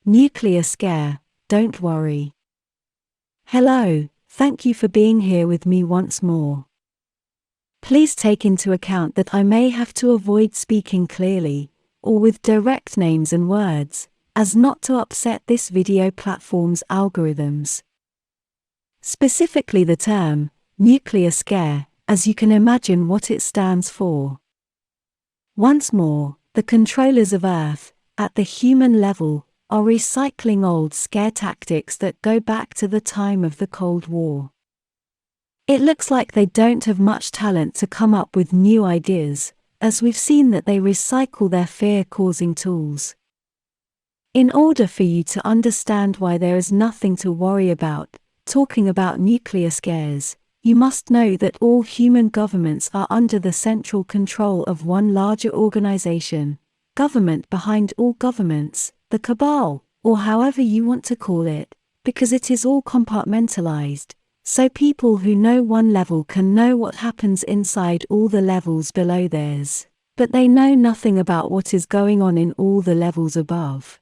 Nuclear scare, don't worry. Hello, thank you for being here with me once more. Please take into account that I may have to avoid speaking clearly, or with direct names and words, as not to upset this video platform's algorithms. Specifically the term, nuclear scare, as you can imagine what it stands for. Once more, the controllers of Earth, at the human level, are recycling old scare tactics that go back to the time of the Cold War. It looks like they don't have much talent to come up with new ideas, as we've seen that they recycle their fear-causing tools. In order for you to understand why there is nothing to worry about, talking about nuclear scares, you must know that all human governments are under the central control of one larger organization, government behind all governments, the cabal, or however you want to call it, because it is all compartmentalized, so people who know one level can know what happens inside all the levels below theirs, but they know nothing about what is going on in all the levels above.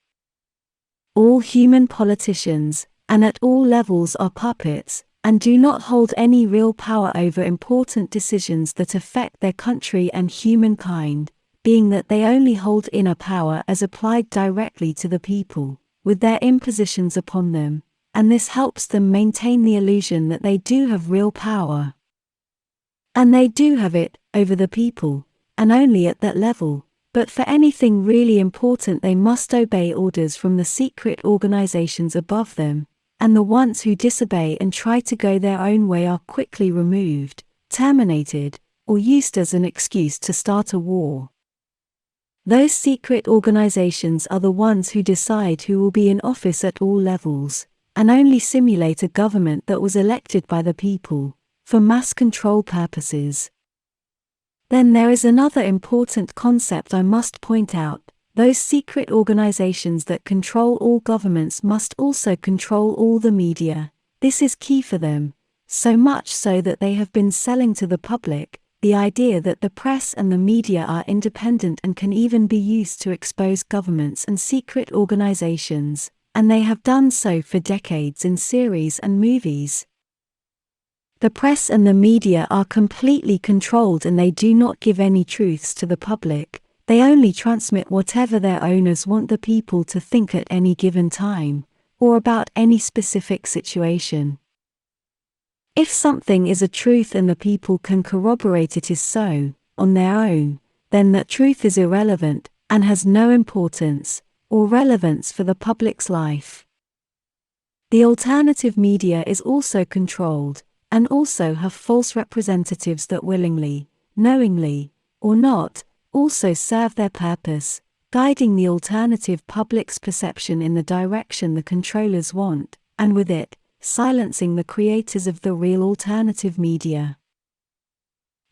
All human politicians, and at all levels, are puppets, and do not hold any real power over important decisions that affect their country and humankind, being that they only hold inner power as applied directly to the people, with their impositions upon them, and this helps them maintain the illusion that they do have real power. And they do have it, over the people, and only at that level, but for anything really important they must obey orders from the secret organizations above them, and the ones who disobey and try to go their own way are quickly removed, terminated, or used as an excuse to start a war. Those secret organizations are the ones who decide who will be in office at all levels, and only simulate a government that was elected by the people, for mass control purposes. Then there is another important concept I must point out. Those secret organizations that control all governments must also control all the media. This is key for them, so much so that they have been selling to the public the idea that the press and the media are independent and can even be used to expose governments and secret organizations, and they have done so for decades in series and movies. The press and the media are completely controlled and they do not give any truths to the public. They only transmit whatever their owners want the people to think at any given time, or about any specific situation. If something is a truth and the people can corroborate it is so, on their own, then that truth is irrelevant, and has no importance, or relevance for the public's life. The alternative media is also controlled, and also have false representatives that willingly, knowingly, or not, also serve their purpose, guiding the alternative public's perception in the direction the controllers want, and with it, silencing the creators of the real alternative media.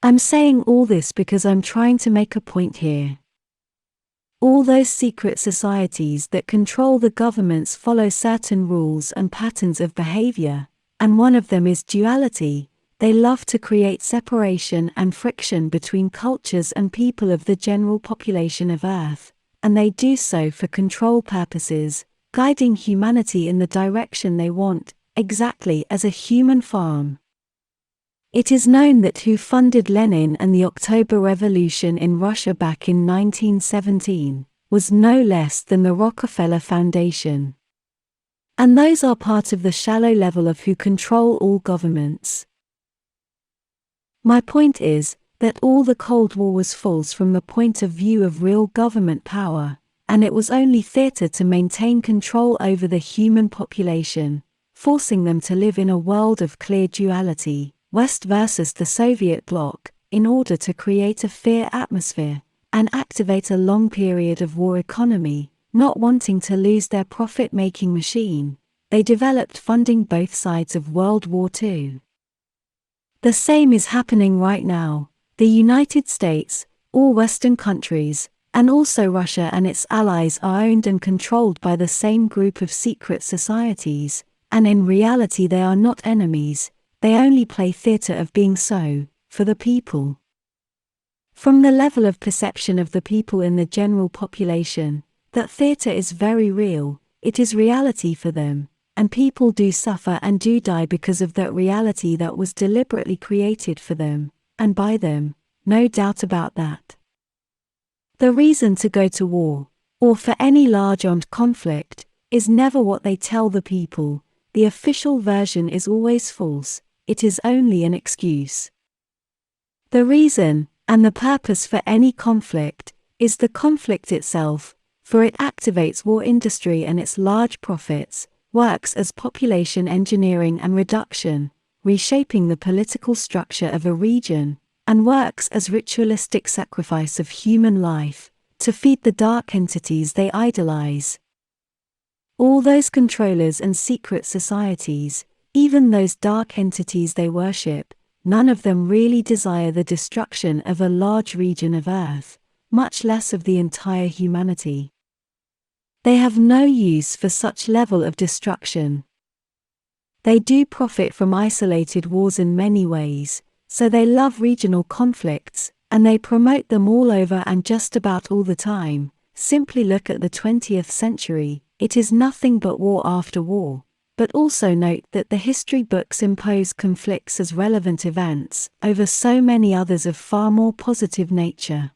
I'm saying all this because I'm trying to make a point here. All those secret societies that control the governments follow certain rules and patterns of behavior, and one of them is duality. They love to create separation and friction between cultures and people of the general population of Earth, and they do so for control purposes, guiding humanity in the direction they want, exactly as a human farm. It is known that who funded Lenin and the October Revolution in Russia back in 1917 was no less than the Rockefeller Foundation. And those are part of the shallow level of who control all governments. My point is that all the Cold War was false from the point of view of real government power, and it was only theater to maintain control over the human population, forcing them to live in a world of clear duality, West versus the Soviet bloc, in order to create a fear atmosphere, and activate a long period of war economy. Not wanting to lose their profit-making machine, they developed funding both sides of World War II. The same is happening right now. The United States, all Western countries, and also Russia and its allies are owned and controlled by the same group of secret societies, and in reality they are not enemies, they only play theater of being so, for the people. From the level of perception of the people in the general population, that theater is very real. it is reality for them, and people do suffer and do die because of that reality that was deliberately created for them, and by them, no doubt about that. The reason to go to war, or for any large armed conflict, is never what they tell the people. The official version is always false, it is only an excuse. The reason, and the purpose for any conflict, is the conflict itself, for it activates war industry and its large profits, works as population engineering and reduction, reshaping the political structure of a region, and works as ritualistic sacrifice of human life, to feed the dark entities they idolize. All those controllers and secret societies, even those dark entities they worship, none of them really desire the destruction of a large region of Earth, much less of the entire humanity. They have no use for such level of destruction. They do profit from isolated wars in many ways, so they love regional conflicts, and they promote them all over and just about all the time. Simply look at the 20th century, it is nothing but war after war. But also note that the history books impose conflicts as relevant events over so many others of far more positive nature.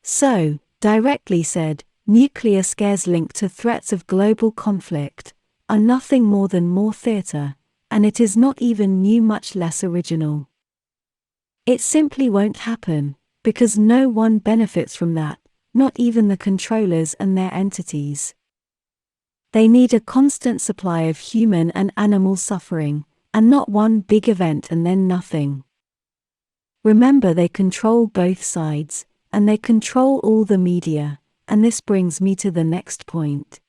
So, directly said, nuclear scares linked to threats of global conflict are nothing more than more theater, and it is not even new, much less original. It simply won't happen, because no one benefits from that, not even the controllers and their entities. They need a constant supply of human and animal suffering, and not one big event and then nothing. Remember, they control both sides, and they control all the media, and this brings me to the next point.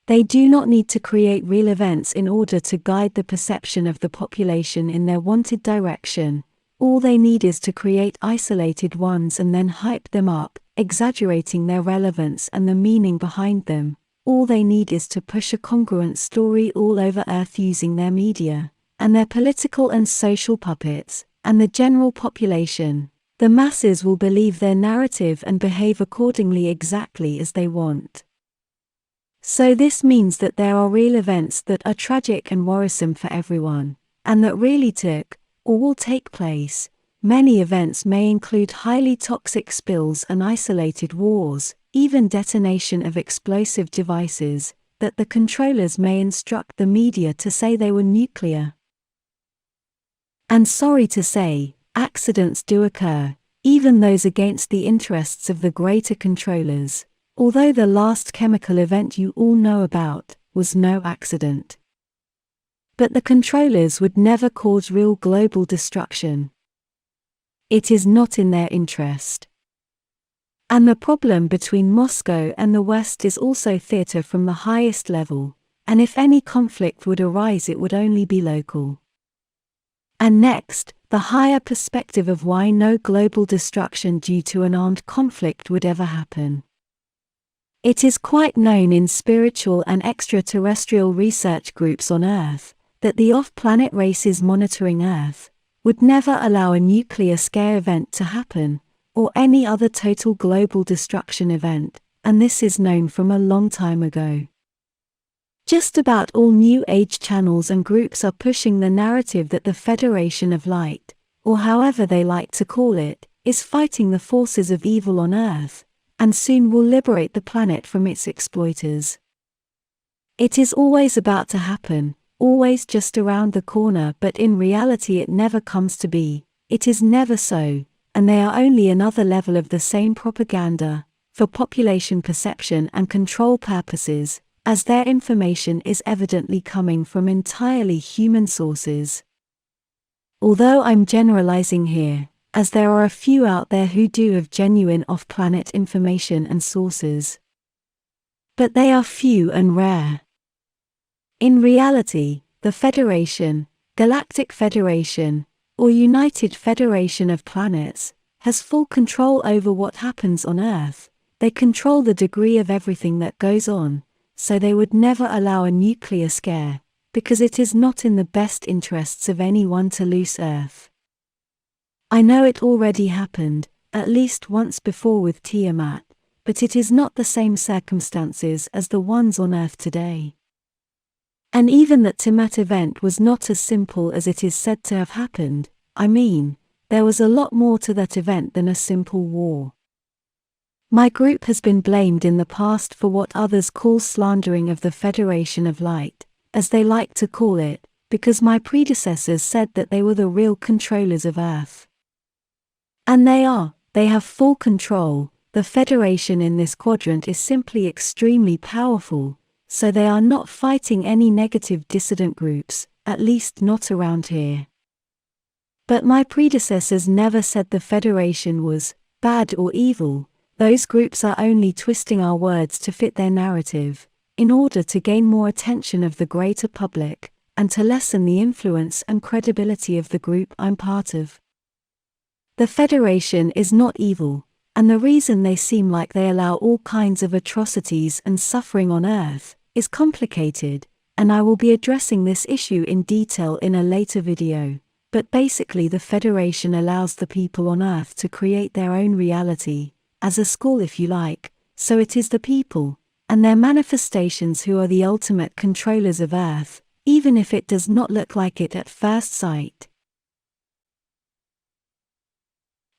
They do not need to create real events in order to guide the perception of the population in their wanted direction. All they need is to create isolated ones and then hype them up, exaggerating their relevance and the meaning behind them. All they need is to push a congruent story all over Earth using their media, and their political and social puppets, and the general population. The masses will believe their narrative and behave accordingly exactly as they want. So this means that there are real events that are tragic and worrisome for everyone, and that really took, or will take place. Many events may include highly toxic spills and isolated wars, even detonation of explosive devices, that the controllers may instruct the media to say they were nuclear. And sorry to say, accidents do occur, even those against the interests of the greater controllers, although the last chemical event you all know about was no accident. But the controllers would never cause real global destruction. It is not in their interest. And the problem between Moscow and the West is also theater from the highest level, and if any conflict would arise it would only be local. And next, the higher perspective of why no global destruction due to an armed conflict would ever happen. It is quite known in spiritual and extraterrestrial research groups on Earth, that the off-planet races monitoring Earth would never allow a nuclear scare event to happen, or any other total global destruction event, and this is known from a long time ago. Just about all New Age channels and groups are pushing the narrative that the Federation of Light, or however they like to call it, is fighting the forces of evil on Earth, and soon will liberate the planet from its exploiters. It is always about to happen, always just around the corner, but in reality it never comes to be. It is never so, and they are only another level of the same propaganda, for population perception and control purposes, as their information is evidently coming from entirely human sources. Although I'm generalizing here, as there are a few out there who do have genuine off-planet information and sources. But they are few and rare. In reality, the Federation, Galactic Federation, or United Federation of Planets, has full control over what happens on Earth. They control the degree of everything that goes on, so they would never allow a nuclear scare, because it is not in the best interests of anyone to lose Earth. I know it already happened, at least once before with Tiamat, but it is not the same circumstances as the ones on Earth today. And even that Tiamat event was not as simple as it is said to have happened. I mean, there was a lot more to that event than a simple war. My group has been blamed in the past for what others call slandering of the Federation of Light, as they like to call it, because my predecessors said that they were the real controllers of Earth. And they are. They have full control. The Federation in this quadrant is simply extremely powerful, so they are not fighting any negative dissident groups, at least not around here. But my predecessors never said the Federation was bad or evil. Those groups are only twisting our words to fit their narrative, in order to gain more attention of the greater public, and to lessen the influence and credibility of the group I'm part of. The Federation is not evil, and the reason they seem like they allow all kinds of atrocities and suffering on Earth is complicated, and I will be addressing this issue in detail in a later video. But basically the Federation allows the people on Earth to create their own reality, as a school if you like, so it is the people, and their manifestations who are the ultimate controllers of Earth, even if it does not look like it at first sight.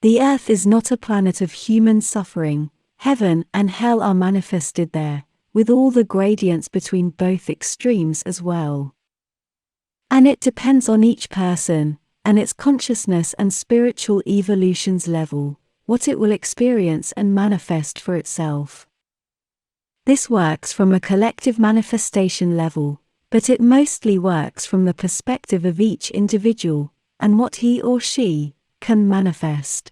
The Earth is not a planet of human suffering. Heaven and hell are manifested there, with all the gradients between both extremes as well. And it depends on each person, and its consciousness and spiritual evolution's level, what it will experience and manifest for itself. This works from a collective manifestation level, but it mostly works from the perspective of each individual, and what he or she can manifest.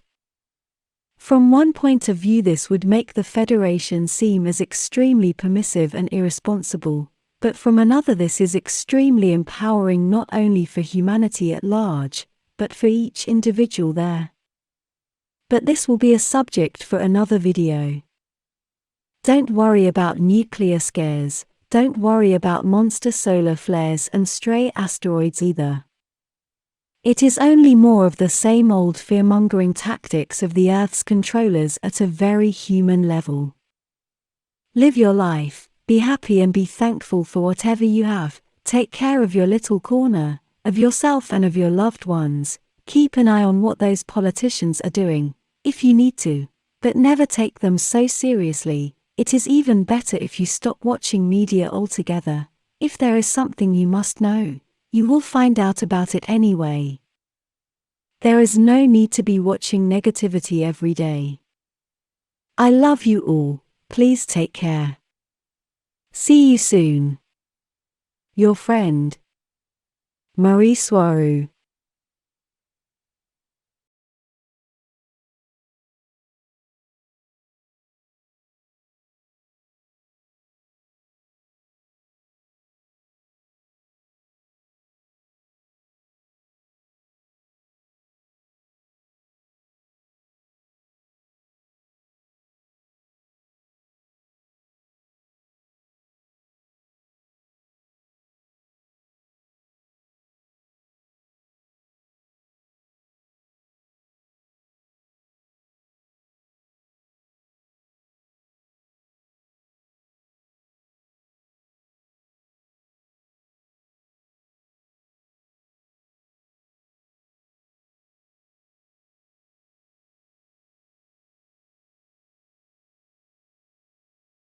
From one point of view this would make the Federation seem as extremely permissive and irresponsible, but from another this is extremely empowering not only for humanity at large, but for each individual there. But this will be a subject for another video. Don't worry about nuclear scares, don't worry about monster solar flares and stray asteroids either. It is only more of the same old fear-mongering tactics of the Earth's controllers at a very human level. Live your life, be happy and be thankful for whatever you have, take care of your little corner, of yourself and of your loved ones, keep an eye on what those politicians are doing, if you need to, but never take them so seriously. It is even better if you stop watching media altogether. If there is something you must know, you will find out about it anyway. There is no need to be watching negativity every day. I love you all, please take care. See you soon. Your friend, Mari Swaruu.